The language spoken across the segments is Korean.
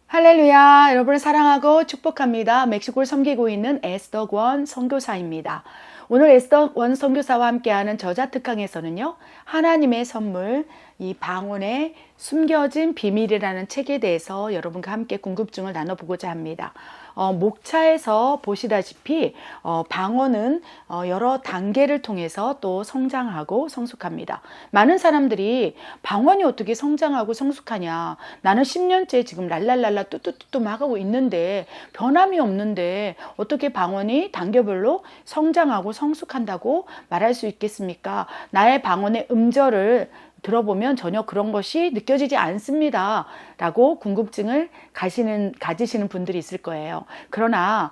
할렐루야, 여러분을 사랑하고 축복합니다. 멕시코를 섬기고 있는 에스더 권 선교사입니다. 오늘 에스더 권 선교사와 함께하는 저자 특강에서는요, 하나님의 선물, 이 방언의 숨겨진 비밀이라는 책에 대해서 여러분과 함께 궁금증을 나눠보고자 합니다. 목차에서 보시다시피 방언은 여러 단계를 통해서 또 성장하고 성숙합니다. 많은 사람들이 방언이 어떻게 성장하고 성숙하냐, 나는 10년째 지금 랄랄랄라 뚜뚜뚜뚜 막 하고 있는데 변함이 없는데 어떻게 방언이 단계별로 성장하고 성숙한다고 말할 수 있겠습니까? 나의 방언의 음절을 들어보면 전혀 그런 것이 느껴지지 않습니다 라고 궁금증을 가지시는 분들이 있을 거예요. 그러나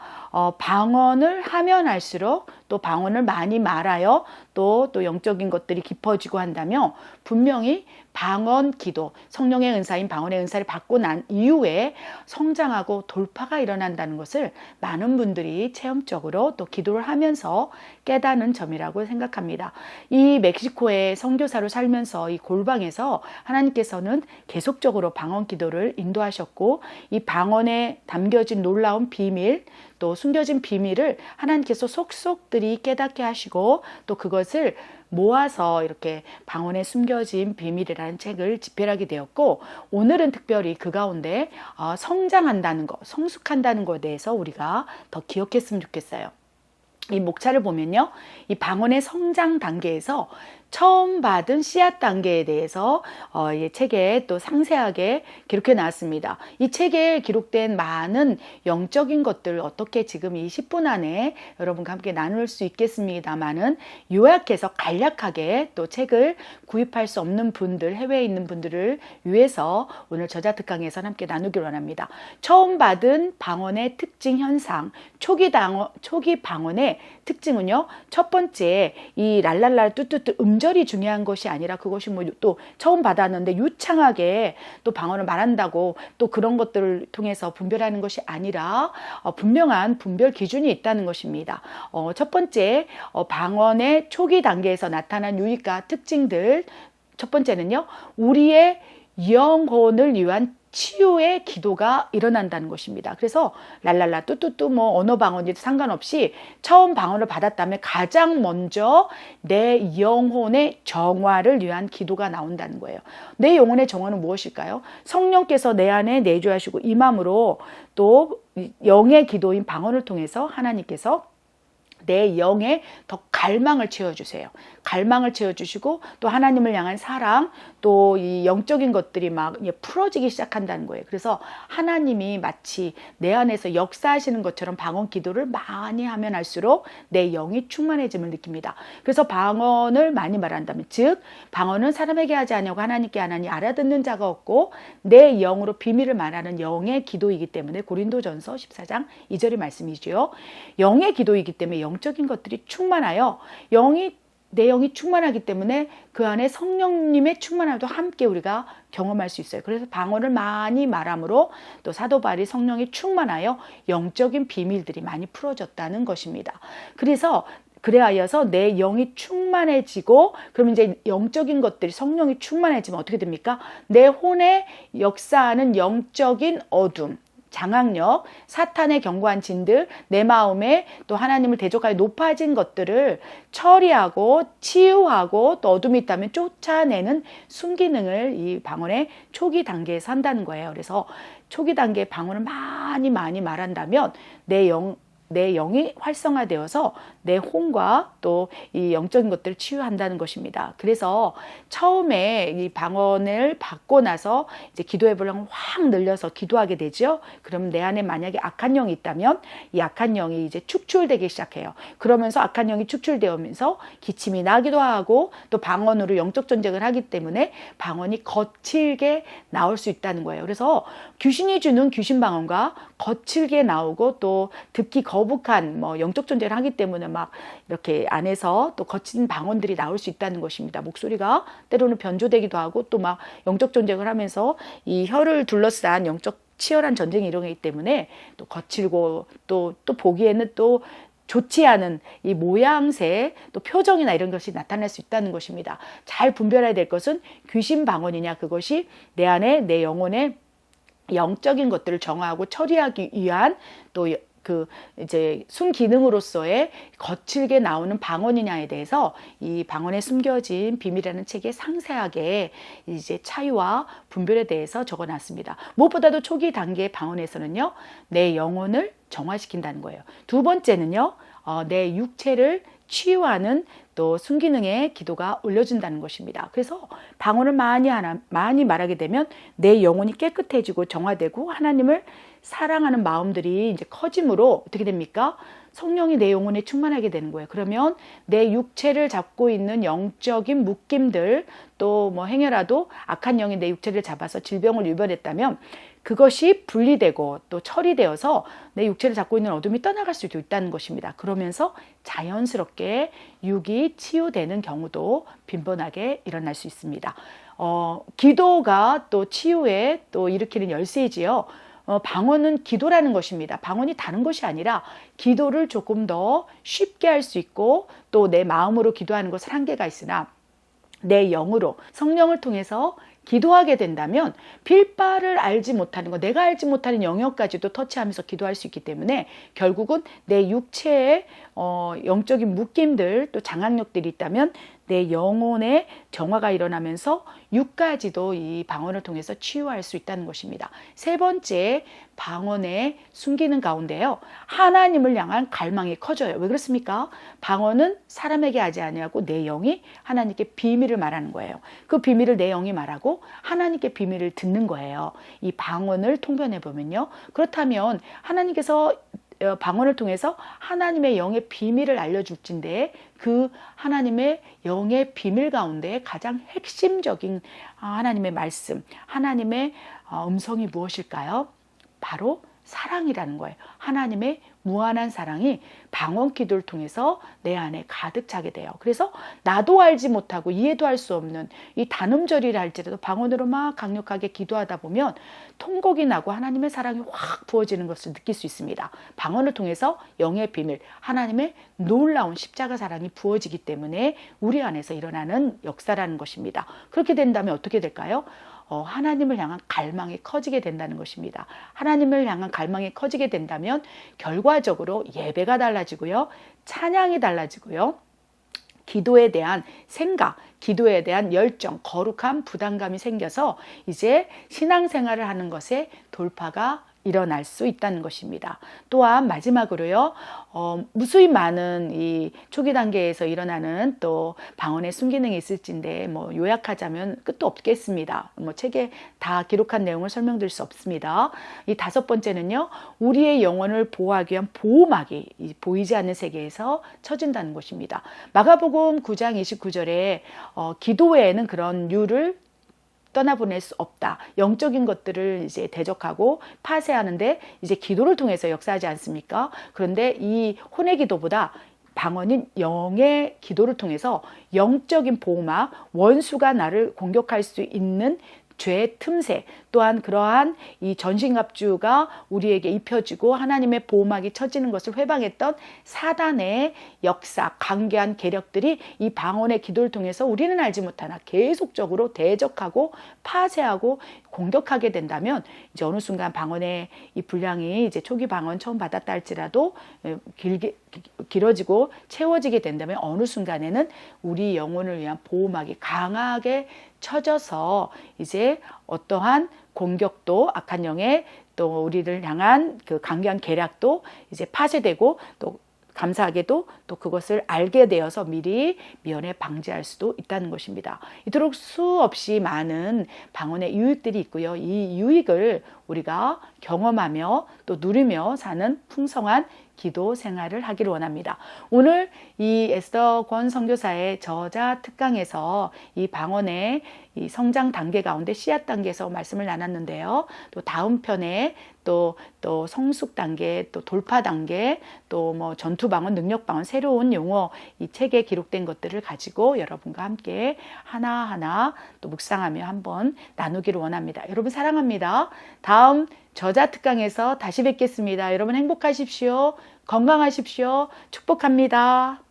방언을 하면 할수록 또 방언을 많이 말하여 또 영적인 것들이 깊어지고 한다면 분명히 방언 기도, 성령의 은사인 방언의 은사를 받고 난 이후에 성장하고 돌파가 일어난다는 것을 많은 분들이 체험적으로 또 기도를 하면서 깨닫는 점이라고 생각합니다. 이 멕시코의 선교사로 살면서 이 골방에서 하나님께서는 계속적으로 방언 기도를 인도하셨고, 이 방언에 담겨진 놀라운 비밀, 또 숨겨진 비밀을 하나님께서 속속들이 깨닫게 하시고 또 그것을 모아서 이렇게 방언에 숨겨진 비밀이라는 책을 집필하게 되었고, 오늘은 특별히 그 가운데 성장한다는 것, 성숙한다는 것에 대해서 우리가 더 기억했으면 좋겠어요. 이 목차를 보면요, 이 방언의 성장 단계에서 처음 받은 씨앗 단계에 대해서 이 책에 또 상세하게 기록해 나왔습니다. 이 책에 기록된 많은 영적인 것들 어떻게 지금 이 10분 안에 여러분과 함께 나눌 수 있겠습니다만은 요약해서 간략하게 또 책을 구입할 수 없는 분들, 해외에 있는 분들을 위해서 오늘 저자 특강에서 함께 나누기로 합니다. 처음 받은 방언의 특징 현상, 초기 방언의 특징은요, 첫 번째 이 랄랄라 뚜뚜뚜 음절이 중요한 것이 아니라 그것이 뭐 또 처음 받았는데 유창하게 또 방언을 말한다고 또 그런 것들을 통해서 분별하는 것이 아니라 분명한 분별 기준이 있다는 것입니다. 첫 번째 방언의 초기 단계에서 나타난 유익과 특징들, 첫 번째는요, 우리의 영혼을 위한 치유의 기도가 일어난다는 것입니다. 그래서 랄랄라 뚜뚜뚜 뭐 언어 방언이도 상관없이 처음 방언을 받았다면 가장 먼저 내 영혼의 정화를 위한 기도가 나온다는 거예요. 내 영혼의 정화는 무엇일까요? 성령께서 내 안에 내주하시고 임함으로 또 영의 기도인 방언을 통해서 하나님께서 내 영에 더 갈망을 채워주세요. 갈망을 채워주시고 또 하나님을 향한 사랑, 또 이 영적인 것들이 막 풀어지기 시작한다는 거예요. 그래서 하나님이 마치 내 안에서 역사하시는 것처럼 방언 기도를 많이 하면 할수록 내 영이 충만해짐을 느낍니다. 그래서 방언을 많이 말한다면, 즉 방언은 사람에게 하지 아니하고 하나님께 하나니 알아듣는 자가 없고 내 영으로 비밀을 말하는 영의 기도이기 때문에 고린도전서 14장 2절의 말씀이지요. 영의 기도이기 때문에 영적인 것들이 충만하여 내 영이 충만하기 때문에 그 안에 성령님의 충만함도 함께 우리가 경험할 수 있어요. 그래서 방언을 많이 말함으로 또 사도 바울이 성령이 충만하여 영적인 비밀들이 많이 풀어졌다는 것입니다. 그래하여서 내 영이 충만해지고, 그럼 이제 영적인 것들이 성령이 충만해지면 어떻게 됩니까? 내 혼에 역사하는 영적인 어둠, 장악력, 사탄의 견고한 진들, 내 마음에 또 하나님을 대적하여 높아진 것들을 처리하고 치유하고 또 어둠이 있다면 쫓아내는 순기능을 이 방언의 초기 단계에서 한다는 거예요. 그래서 초기 단계의 방언을 많이 말한다면 내 영이 활성화되어서 내 혼과 또 이 영적인 것들을 치유한다는 것입니다. 그래서 처음에 이 방언을 받고 나서 이제 기도의 분량을 확 늘려서 기도하게 되죠. 그럼 내 안에 만약에 악한 영이 있다면 이 악한 영이 이제 축출되기 시작해요. 그러면서 악한 영이 축출되면서 기침이 나기도 하고 또 방언으로 영적 전쟁을 하기 때문에 방언이 거칠게 나올 수 있다는 거예요. 그래서 귀신이 주는 귀신 방언과 거칠게 나오고 또 듣기 거북한 영적 전쟁을 하기 때문에 막 이렇게 안에서 또 거친 방언들이 나올 수 있다는 것입니다. 목소리가 때로는 변조되기도 하고 또 막 영적 전쟁을 하면서 이 혀를 둘러싼 영적 치열한 전쟁이 일어나기 때문에 또 거칠고 또 보기에는 또 좋지 않은 이 모양새 또 표정이나 이런 것이 나타날 수 있다는 것입니다. 잘 분별해야 될 것은 귀신 방언이냐, 그것이 내 안에 내 영혼의 영적인 것들을 정화하고 처리하기 위한 또 그 이제 순기능으로서의 거칠게 나오는 방언이냐에 대해서 이 방언에 숨겨진 비밀이라는 책에 상세하게 이제 차이와 분별에 대해서 적어놨습니다. 무엇보다도 초기 단계의 방언에서는요, 내 영혼을 정화시킨다는 거예요. 두 번째는요, 내 육체를 치유하는 또 순기능의 기도가 올려준다는 것입니다. 그래서 방언을 많이 말하게 되면 내 영혼이 깨끗해지고 정화되고 하나님을 사랑하는 마음들이 이제 커짐으로 어떻게 됩니까? 성령이 내 영혼에 충만하게 되는 거예요. 그러면 내 육체를 잡고 있는 영적인 묶임들, 또 뭐 행여라도 악한 영이 내 육체를 잡아서 질병을 유발했다면 그것이 분리되고 또 처리되어서 내 육체를 잡고 있는 어둠이 떠나갈 수도 있다는 것입니다. 그러면서 자연스럽게 육이 치유되는 경우도 빈번하게 일어날 수 있습니다. 기도가 또 치유에 또 일으키는 열쇠이지요. 방언은 기도라는 것입니다. 방언이 다른 것이 아니라 기도를 조금 더 쉽게 할 수 있고 또 내 마음으로 기도하는 것은 한계가 있으나 내 영으로 성령을 통해서 기도하게 된다면 빌바를 알지 못하는 것, 내가 알지 못하는 영역까지도 터치하면서 기도할 수 있기 때문에 결국은 내 육체의 영적인 묶임들 또 장악력들이 있다면 내 영혼의 정화가 일어나면서 육까지도 이 방언을 통해서 치유할 수 있다는 것입니다. 세 번째, 방언의 숨기는 가운데요, 하나님을 향한 갈망이 커져요. 왜 그렇습니까? 방언은 사람에게 하지 아니하고 내 영이 하나님께 비밀을 말하는 거예요. 그 비밀을 내 영이 말하고 하나님께 비밀을 듣는 거예요. 이 방언을 통변해 보면요. 그렇다면 하나님께서 방언을 통해서 하나님의 영의 비밀을 알려줄진데 그 하나님의 영의 비밀 가운데 가장 핵심적인 하나님의 말씀, 하나님의 음성이 무엇일까요? 바로 사랑이라는 거예요. 하나님의 무한한 사랑이 방언 기도를 통해서 내 안에 가득 차게 돼요. 그래서 나도 알지 못하고 이해도 할 수 없는 이 단음절이라 할지라도 방언으로 막 강력하게 기도하다 보면 통곡이 나고 하나님의 사랑이 확 부어지는 것을 느낄 수 있습니다. 방언을 통해서 영의 비밀, 하나님의 놀라운 십자가 사랑이 부어지기 때문에 우리 안에서 일어나는 역사라는 것입니다. 그렇게 된다면 어떻게 될까요? 하나님을 향한 갈망이 커지게 된다는 것입니다. 하나님을 향한 갈망이 커지게 된다면 결과적으로 예배가 달라지고요. 찬양이 달라지고요. 기도에 대한 생각, 기도에 대한 열정, 거룩한 부담감이 생겨서 이제 신앙생활을 하는 것에 돌파가 일어날 수 있다는 것입니다. 또한 마지막으로요, 무수히 많은 이 초기 단계에서 일어나는 또 방언의 순기능이 있을진데 뭐 요약하자면 끝도 없겠습니다. 뭐 책에 다 기록한 내용을 설명드릴 수 없습니다. 이 다섯 번째는요, 우리의 영혼을 보호하기 위한 보호막이 보이지 않는 세계에서 쳐진다는 것입니다. 마가복음 9장 29절에 기도 외에는 그런 유를 떠나보낼 수 없다. 영적인 것들을 이제 대적하고 파쇄하는데 이제 기도를 통해서 역사하지 않습니까? 그런데 이 혼의 기도보다 방언인 영의 기도를 통해서 영적인 보호막, 원수가 나를 공격할 수 있는 죄의 틈새, 또한 그러한 이 전신갑주가 우리에게 입혀지고 하나님의 보호막이 쳐지는 것을 회방했던 사단의 역사, 강개한 계력들이 이 방언의 기도를 통해서 우리는 알지 못하나 계속적으로 대적하고 파쇄하고 공격하게 된다면 이제 어느 순간 방언의 이 분량이 이제 초기 방언 처음 받았다 할지라도 길어지고 채워지게 된다면 어느 순간에는 우리 영혼을 위한 보호막이 강하게 쳐져서 이제 어떠한 공격도 악한 영의 또 우리를 향한 그 강경한 계략도 이제 파쇄되고 또 감사하게도 또 그것을 알게 되어서 미리 미연에 방지할 수도 있다는 것입니다. 이토록 수없이 많은 방언의 유익들이 있고요. 이 유익을 우리가 경험하며 또 누리며 사는 풍성한 기도 생활을 하기를 원합니다. 오늘 이 에스더 권 선교사의 저자 특강에서 이 방언의 이 성장 단계 가운데 씨앗 단계에서 말씀을 나눴는데요. 또 다음 편에 또 성숙 단계, 또 돌파 단계, 또 뭐 전투 방언, 능력 방언, 새로운 용어 이 책에 기록된 것들을 가지고 여러분과 함께 하나하나 또 묵상하며 한번 나누기를 원합니다. 여러분 사랑합니다. 다음 저자 특강에서 다시 뵙겠습니다. 여러분 행복하십시오. 건강하십시오. 축복합니다.